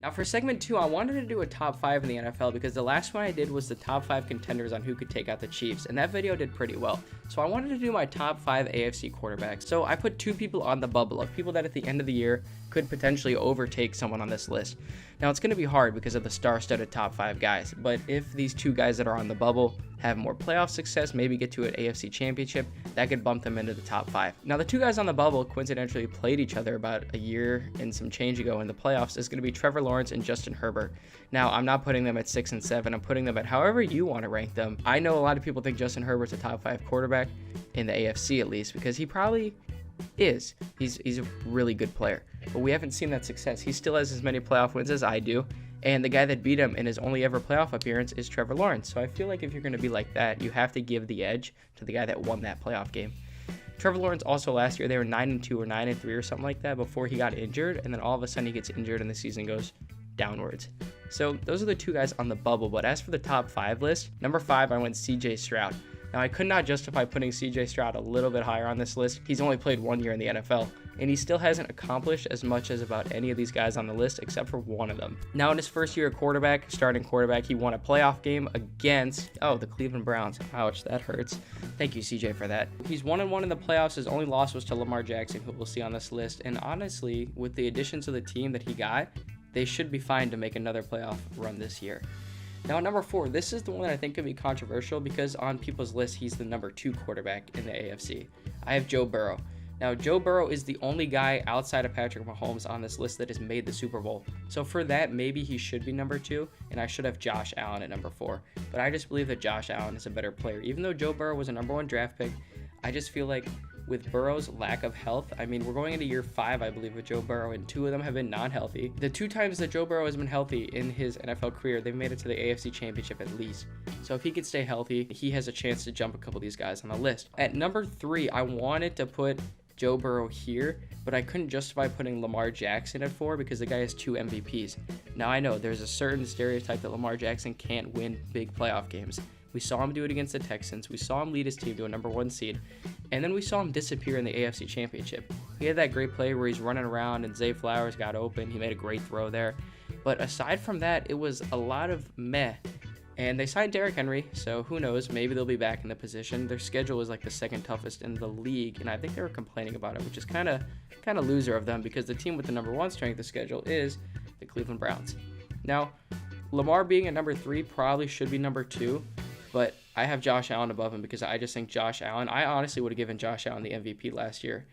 Now for segment 2, I wanted to do a top 5 in the NFL because the last one I did was the top 5 contenders on who could take out the Chiefs, and that video did pretty well. So I wanted to do my top 5 AFC quarterbacks. So I put 2 people on the bubble of people that at the end of the year could potentially overtake someone on this list. Now it's going to be hard because of the star-studded top 5 guys, but if these 2 guys that are on the bubble have more playoff success, maybe get to an AFC championship, that could bump them into the top 5. Now the 2 guys on the bubble coincidentally played each other about a year and some change ago in the playoffs. Is going to be Trevor Lawrence and Justin Herbert. Now I'm not putting them at 6 and 7. I'm putting them at however you want to rank them. I know a lot of people think Justin Herbert's a top 5 quarterback in the AFC at least, because he probably is. He's a really good player, but we haven't seen that success. He still has as many playoff wins as I do, and the guy that beat him in his only ever playoff appearance is Trevor Lawrence. So I feel like if you're going to be like that, you have to give the edge to the guy that won that playoff game. Trevor Lawrence also last year, they were 9-2 or 9-3 or something like that before he got injured, and then all of a sudden he gets injured and the season goes downwards. So those are the 2 guys on the bubble. But as for the top 5 list, number 5, I went CJ Stroud. Now I could not justify putting CJ Stroud a little bit higher on this list. He's only played 1 year in the NFL, and he still hasn't accomplished as much as about any of these guys on the list except for one of them. Now in his first year at quarterback, starting quarterback, he won a playoff game against, the Cleveland Browns. Ouch, that hurts. Thank you, CJ, for that. He's 1-1 in the playoffs. His only loss was to Lamar Jackson, who we'll see on this list. And honestly, with the additions to the team that he got, they should be fine to make another playoff run this year. Now, number 4, this is the one that I think could be controversial because on people's list, he's the number 2 quarterback in the AFC. I have Joe Burrow. Now, Joe Burrow is the only guy outside of Patrick Mahomes on this list that has made the Super Bowl. So for that, maybe he should be number 2, and I should have Josh Allen at number 4. But I just believe that Josh Allen is a better player. Even though Joe Burrow was a number 1 draft pick, I just feel like with Burrow's lack of health, I mean, we're going into year 5, I believe, with Joe Burrow, and 2 of them have been non-healthy. The 2 times that Joe Burrow has been healthy in his NFL career, they've made it to the AFC Championship at least. So if he could stay healthy, he has a chance to jump a couple of these guys on the list. At number 3, I wanted to put Joe Burrow here, but I couldn't justify putting Lamar Jackson at 4 because the guy has 2 MVPs. Now I know there's a certain stereotype that Lamar Jackson can't win big playoff games. We saw him do it against the Texans. We saw him lead his team to a number 1 seed. And then we saw him disappear in the AFC Championship. He had that great play where he's running around and Zay Flowers got open. He made a great throw there. But aside from that, it was a lot of meh. And they signed Derrick Henry, so who knows? Maybe they'll be back in the position. Their schedule is like the 2nd toughest in the league, and I think they were complaining about it, which is kind of loser of them because the team with the number 1 strength of schedule is the Cleveland Browns. Now, Lamar being at number 3 probably should be number 2. But I have Josh Allen above him because I just think Josh Allen, I honestly would have given Josh Allen the MVP last year.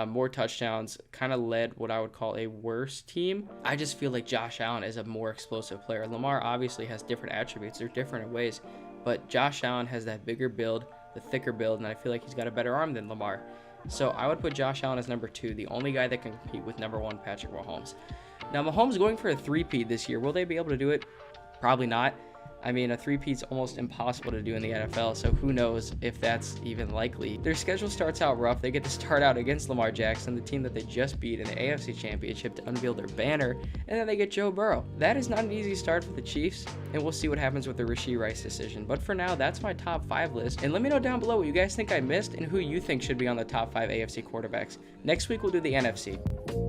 More touchdowns, kind of led what I would call a worse team. I just feel like Josh Allen is a more explosive player. Lamar obviously has different attributes. They're different in ways. But Josh Allen has that bigger build, the thicker build, and I feel like he's got a better arm than Lamar. So I would put Josh Allen as number 2, the only guy that can compete with number 1 Patrick Mahomes. Now, Mahomes going for a 3-peat this year. Will they be able to do it? Probably not. I mean, a 3-peat's almost impossible to do in the NFL, so who knows if that's even likely. Their schedule starts out rough. They get to start out against Lamar Jackson, the team that they just beat in the AFC Championship, to unveil their banner, and then they get Joe Burrow. That is not an easy start for the Chiefs, and we'll see what happens with the Rashee Rice decision. But for now, that's my top 5 list, and let me know down below what you guys think I missed and who you think should be on the top 5 AFC quarterbacks. Next week, we'll do the NFC.